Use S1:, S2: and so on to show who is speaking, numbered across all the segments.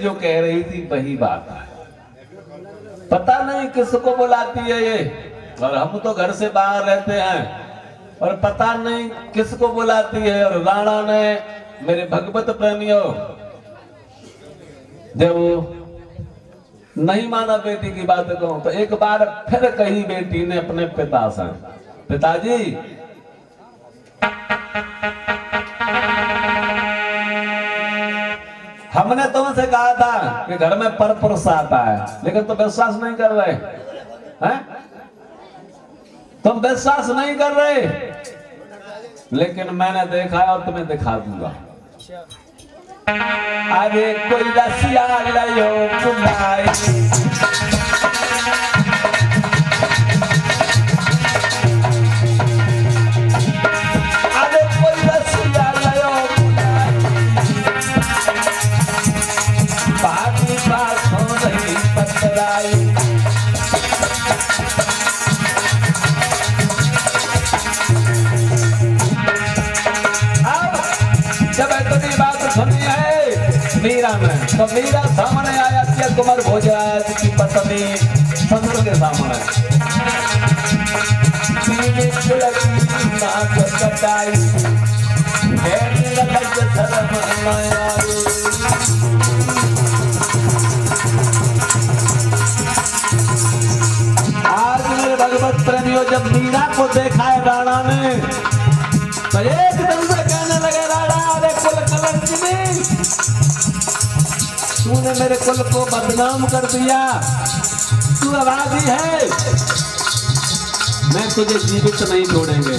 S1: जो कह रही थी वही बात है। पता नहीं किसको बुलाती है ये, और हम तो घर से बाहर रहते हैं और पता नहीं किसको बुलाती है। और राणा ने, मेरे भगवत प्रेमियों, जब नहीं माना बेटी की बात को, तो एक बार फिर कही बेटी ने अपने पिता से, पिताजी हमने तुमसे कहा था कि घर में परपुरुष आता है, लेकिन तुम विश्वास नहीं कर रहे हैं? तुम विश्वास नहीं कर रहे, लेकिन मैंने देखा है और तुम्हें दिखा दूंगा। अरे कोई रसिया लियो बुलाए, अरे कोई रसिया लियो बुलाए, बाकी बात हो रही पतराई। जब इतनी बात सुनी है मीरा में, तो मीरा सामने आया थी कुंवर भोजराज की पत्नी ससुर के सामने। नाक कटाई आज मेरे भगवत प्रेमियों, जब मीरा को देखा है राणा ने, तो एकदम से कहने लगे, राणा अरे कुल कलंकिनी, तूने मेरे कुल को बदनाम कर दिया, तू अपराधी है, मैं तुझे जीवित नहीं छोड़ेंगे।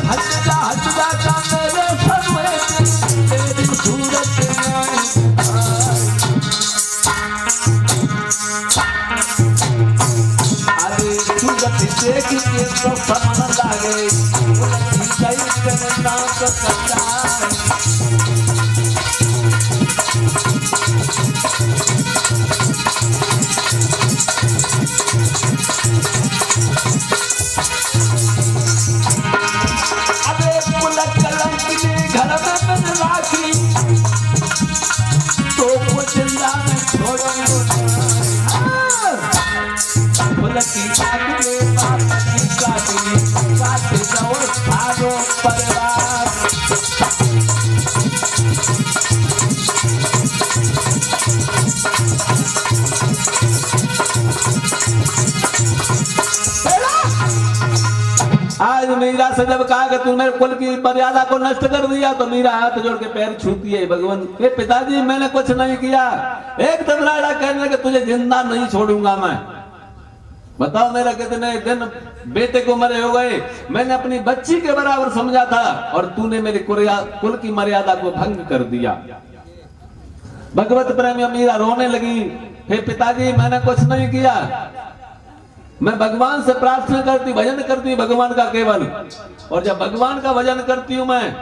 S1: हटजा का मेरे तेरी सूरत देख के तो समझ लागे, नाक कटाई। अबे कुल कलंकिनी घर में मैंने राखी, तो कुछ जिंदा में छोड़ो की काटले बाप की काटली, काट जाओ सारो परिवार। आज मीरा से जब कहा कि तू मेरे कुल की मर्यादा को नष्ट कर दिया, तो मीरा हाथ जोड़ के पैर छूती है, भगवान ये पिताजी मैंने कुछ नहीं किया। एकदम राणा कहने लगे, तुझे जिंदा नहीं छोड़ूंगा मैं। बताओ मेरा कितने दिन बेटे को मरे हो गए, मैंने अपनी बच्ची के बराबर समझा था, और तूने मेरी कुल की मर्यादा को भंग कर दिया। भगवत प्रेमी मीरा रोने लगी, हे पिताजी मैंने कुछ नहीं किया, मैं भगवान से प्रार्थना करती, भजन करती भगवान का केवल, और जब भगवान का भजन करती हूँ मैं,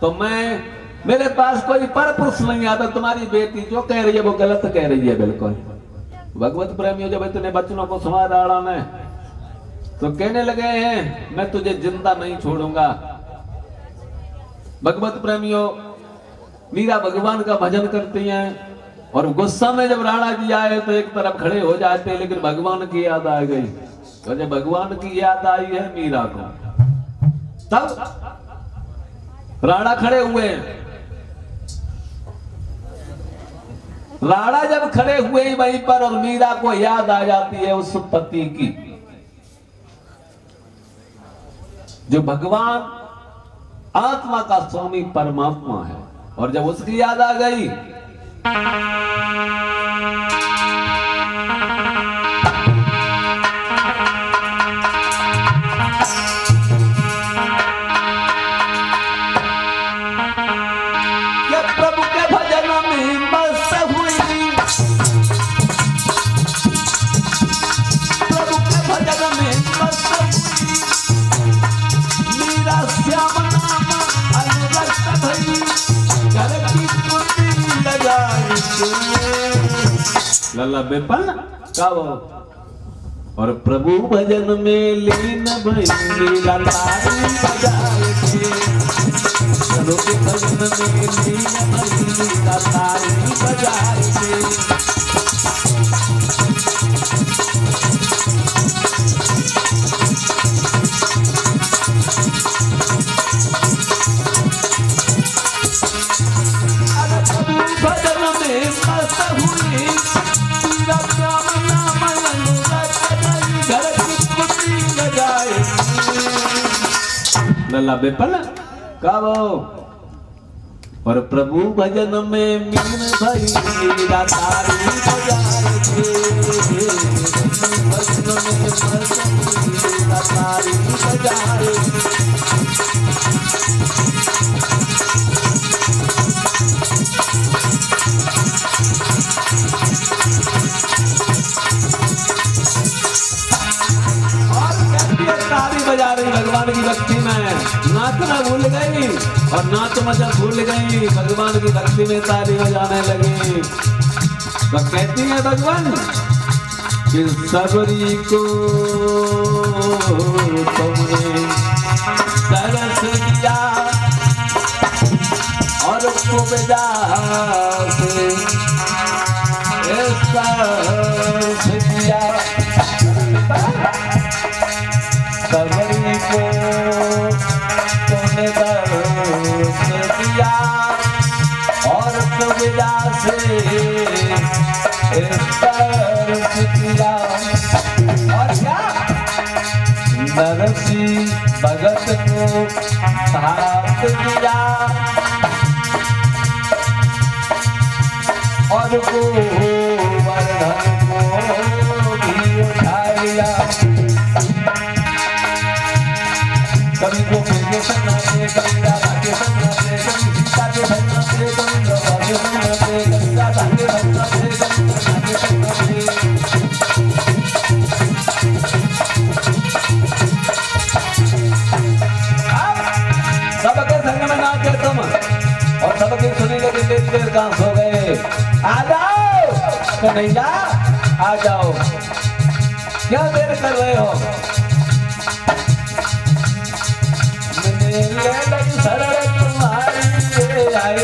S1: तो मेरे पास कोई परपुरुष नहीं आता। तुम्हारी बेटी जो कह रही है वो गलत कह रही है बिल्कुल। भगवत प्रेमियों, जब इतने बच्चों को सुना राणा में, तो कहने लगे हैं मैं तुझे जिंदा नहीं छोड़ूंगा। भगवत प्रेमियों, मीरा भगवान का भजन करती हैं, और गुस्सा में जब राणा जी आए तो एक तरफ खड़े हो जाते, लेकिन भगवान की याद आ गई। तो जब भगवान की याद आई है मीरा को, तब राणा खड़े हुए। राणा जब खड़े हुए वहीं पर, और मीरा को याद आ जाती है उस पति की, जो भगवान आत्मा का स्वामी परमात्मा है, और जब उसकी याद आ गई, प्रभु के भजन में मस्त हुई, प्रभु के भजन में मस्त हुई, मीरा श्याम नाम अनुरक्त भई, घर की कुंडी लगाई लल्ला बेपन का वो और प्रभु भजन में लीन भइली तारी बजाए के। प्रभु के भजन में लीन भइली तारी बजाए के। लल्ला बेपन कावो और प्रभु भजन में मीन भई तारी बजाए के। भजन में तारी बजाए तारी बजा रही भगवान की भक्ति में। नाचना भूल गई और नाच मचा भूल गई, भगवान की भक्ति में ताली बजाने लगी। तो कहती है भगवान कि सबरी को तुमने तरस दिया और कुबजा से दिया। सबरी को तुमने दर्श दिया और कुबजा से दर्श दिया। और क्या नरसी भगत को हाथ दिया और गोवर्धन को भी उठा लिया। कभी को फिर संग से, कभी राधा के संग से, कभी सीता के संग से, कभी राधा के संग से, कभी राधा के संग से, कभी राधा के संग से। सबके संग में नाचे तुम और सबके सुनी लगी देर देर कहां सो गए। आ जाओ कन्हैया आ जाओ, क्या देर कर रहे हो। सरल तुम्हारी आए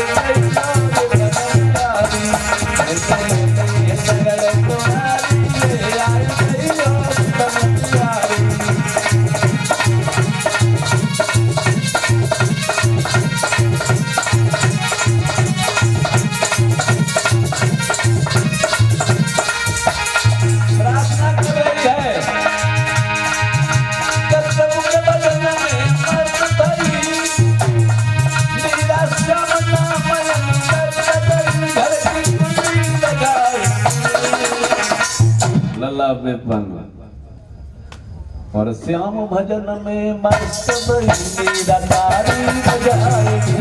S1: और श्याम भजन में मस्त बहिनी तारी बजाएगी।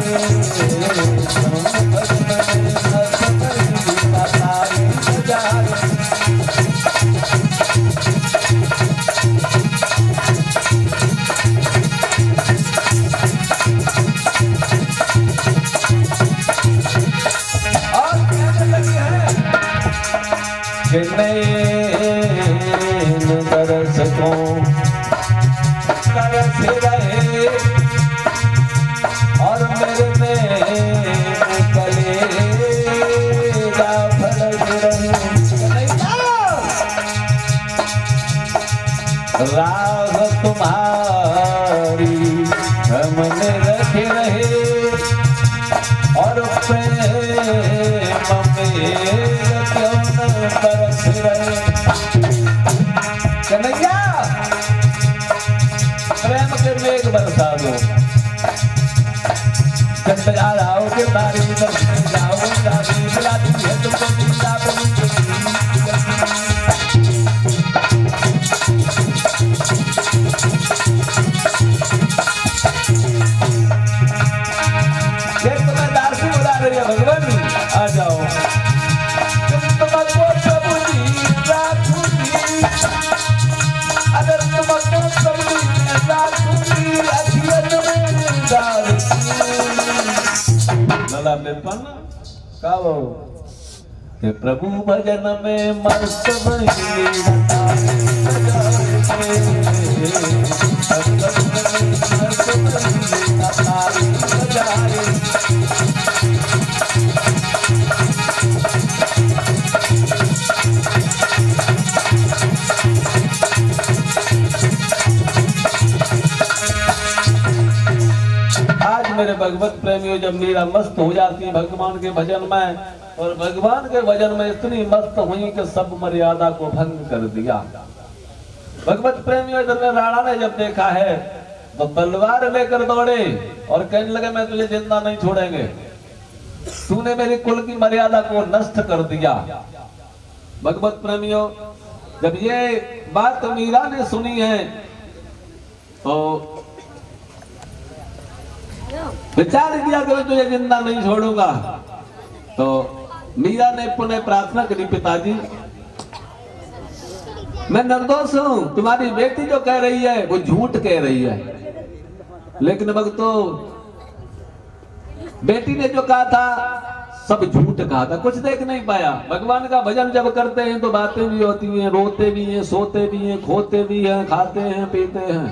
S1: श्याम भजन में मस्त बहिनी तारी बजाएगी। और कहने लगी है दर्शकों रहे और मेरे में कलेजा फलक रहे। राग तुम्हारी हमने रखे रहे और प्रेम में क्यों न बरस रहे। कन्हैया प्रेम के मेघ बरसा दो। जब आओ के बारी जाओ जाती बुलाती है तुमको जिंदा तुम्हें दासी बुला रही है भगवान आ जाओ। अगर कि प्रभु भजन में मस्त आज मेरे भगवत प्रेमियों, जब मीरा मस्त हो जाती भगवान के भजन में, और भगवान के भजन में इतनी मस्त हुई कि सब मर्यादा को भंग कर दिया। भगवत प्रेमियों, इधर में राणा ने जब देखा है तो तलवार लेकर दौड़े और कहने लगे मैं तुझे जिंदा नहीं छोड़ेंगे, तूने मेरी कुल की मर्यादा को नष्ट कर दिया। भगवत प्रेमियों, जब ये बात मीरा ने सुनी है तो विचार किया कि मैं तुझे जिंदा नहीं छोड़ूंगा। तो मीरा ने पुनः प्रार्थना करी, पिताजी मैं निर्दोष हूं, तुम्हारी बेटी जो कह रही है वो झूठ कह रही है। लेकिन भक्तों, बेटी ने जो कहा था सब झूठ कहा था, कुछ देख नहीं पाया। भगवान का भजन जब करते हैं तो बातें भी होती हैं, रोते भी हैं, सोते भी हैं, खोते भी हैं, खाते हैं, पीते हैं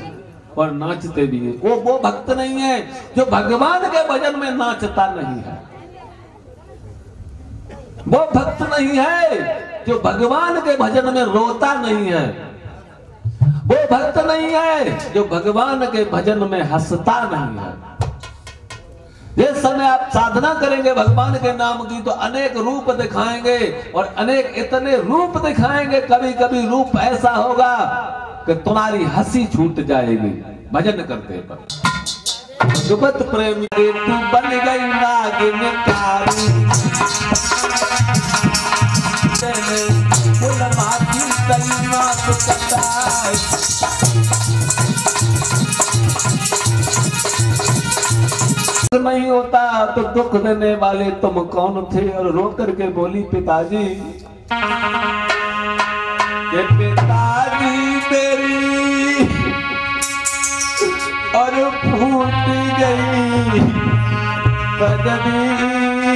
S1: और नाचते भी हैं। वो भक्त नहीं है जो भगवान के भजन में नाचता नहीं है। वो भक्त नहीं है जो भगवान के भजन में रोता नहीं है। वो भक्त नहीं है जो भगवान के भजन में हंसता नहीं है। जिस समय आप साधना करेंगे भगवान के नाम की तो अनेक रूप दिखाएंगे और अनेक इतने रूप दिखाएंगे, कभी कभी रूप ऐसा होगा कि तुम्हारी हंसी छूट जाएगी भजन करते पर। जुगत प्रेमी तू बन गई नागिनकारी, नहीं होता तो दुख देने वाले तुम कौन थे। और रो करके बोली पिताजी, कि पिताजी मेरी और फूट गई तकदीर,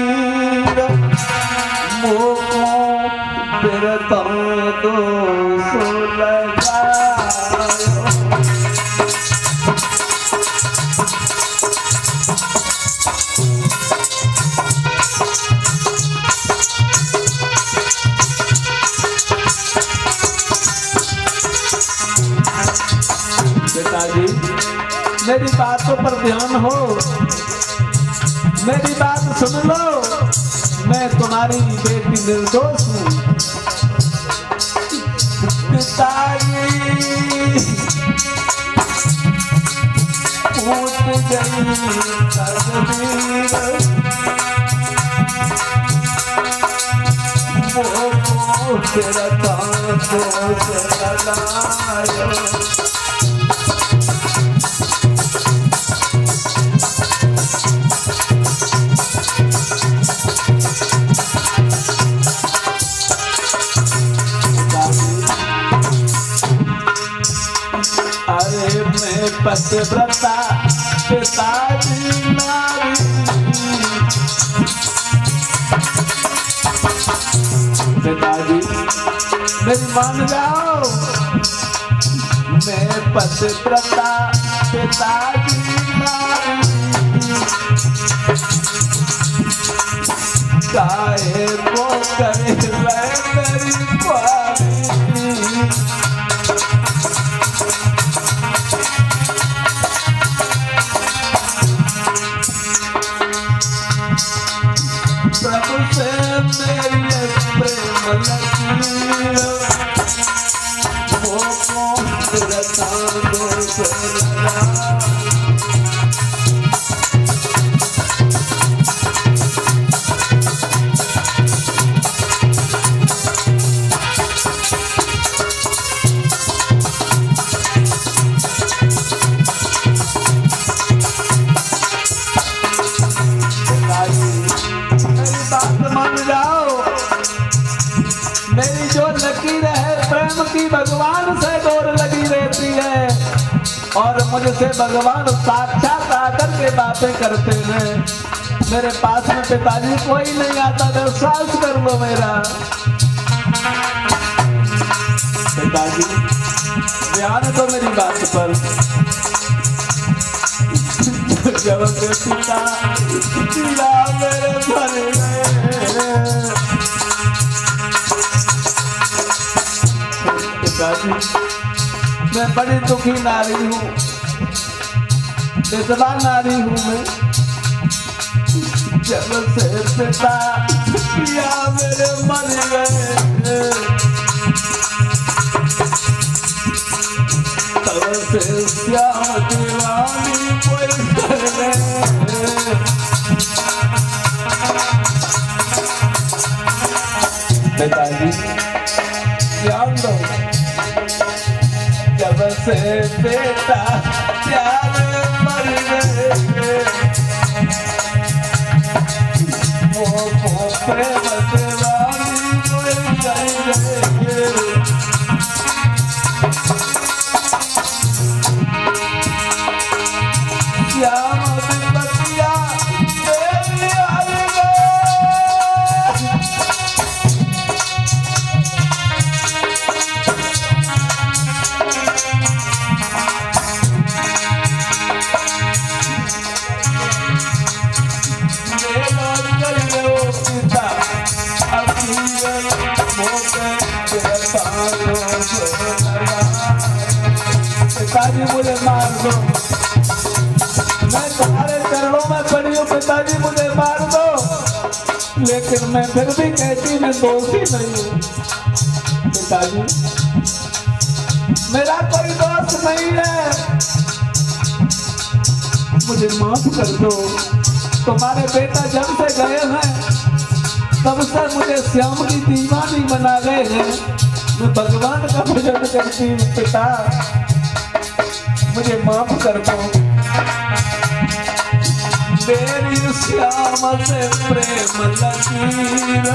S1: मोको तेरे तो लगायो। पिताजी मेरी बातों पर ध्यान हो, मेरी बात सुन लो, मैं तुम्हारी बेटी निर्दोष हूँ। पिताजी फूट गई तकदीर, वो तेरा दोष लगायो। अरे मैं पतिव्रता पिताजी नारी, पिताजी मेरी मान जाओ, मैं पतिव्रता पिताजी नारी, काहे को करे मेरी ख्वारी। प्रभु से मेरी प्रेम लकीर, वो कौन तेरा तांडव चला। मेरी जो लकीर है प्रेम की भगवान से डोर लगी रहती है और मुझसे भगवान साक्षात आकर के बातें करते हैं। मेरे पास में पिताजी कोई नहीं आता, विश्वास कर लो। दो मेरा। पिताजी ध्यान दो मेरी बात पर। जब से पिता पिया मेरे मर गए। पिताजी मैं बड़ी दुखी नारी हूँ, विधवा नारी हूँ मैं। जब से पिता पिया मेरे मर गए, तब से श्याम दीवानी कोई कर गए। पिताजी ध्यान दो, जब से बेटा प्यार मर गए, वो प्रेम दीवानी कोई कर गए। श्याम बतिया मेरी हर गए। पिताजी मुझे मार दो, मैं तुम्हारे चरणों में पड़ी हूँ। पिताजी मुझे मार दो, लेकिन मैं फिर भी कहती मैं दोषी नहीं हूँ। पिताजी मेरा कोई दोस्त नहीं है, मुझे माफ कर दो। तुम्हारे बेटा जब से गए हैं तब से मुझे श्याम की दीवानी बना गए हैं। मैं भगवान का भजन करती हूँ। पिता मुझे माफ कर दो। मेरी श्याम से प्रेम लकीर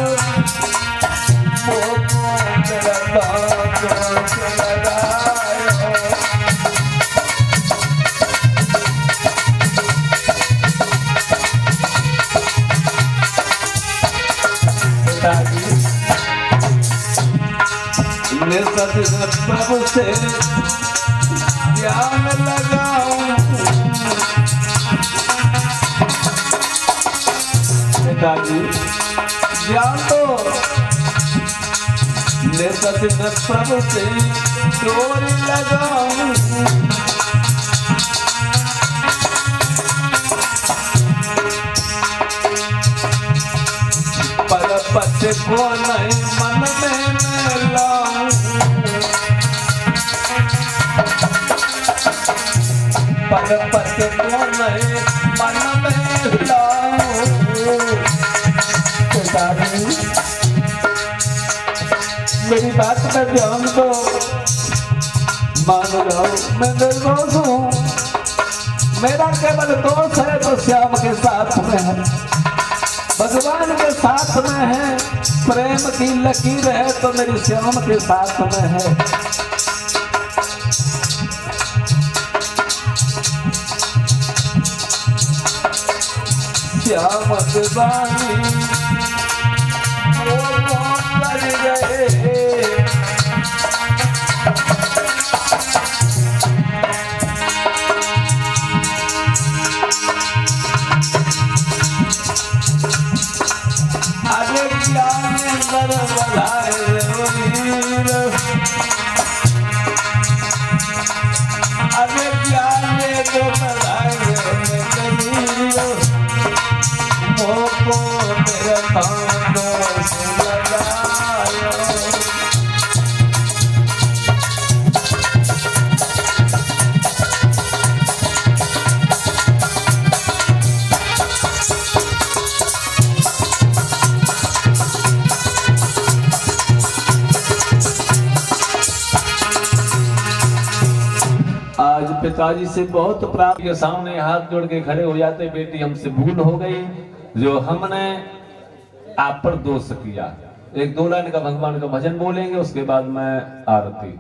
S1: प्रभु से ध्यान लगाऊं। पिताजी ध्यान दो, प्रभु से डोरी लगाऊं। पर पति को नहीं मन में मैं लाऊं। पर पति को नहीं मन में लाऊं। पिताजी मेरी बात पे ध्यान दो, मान लो मैं निर्दोष हूँ। मेरा केवल दोष है तो श्याम के साथ में है, भगवान के साथ में है। प्रेम की लकीर है तो मेरी श्याम के साथ में है। श्याम दीवानी वो मर गए। अरे ज्ञान कर बढ़ाए वीर, अरे ज्ञान को बढ़ाए मोको मेरे कानों से लगायो। आज पिताजी से बहुत प्राप्त के सामने हाथ जोड़ के खड़े हो जाते, बेटी हमसे भूल हो गई जो हमने आप पर दोष किया। एक दो लाइन का भगवान का भजन बोलेंगे, उसके बाद मैं आरती।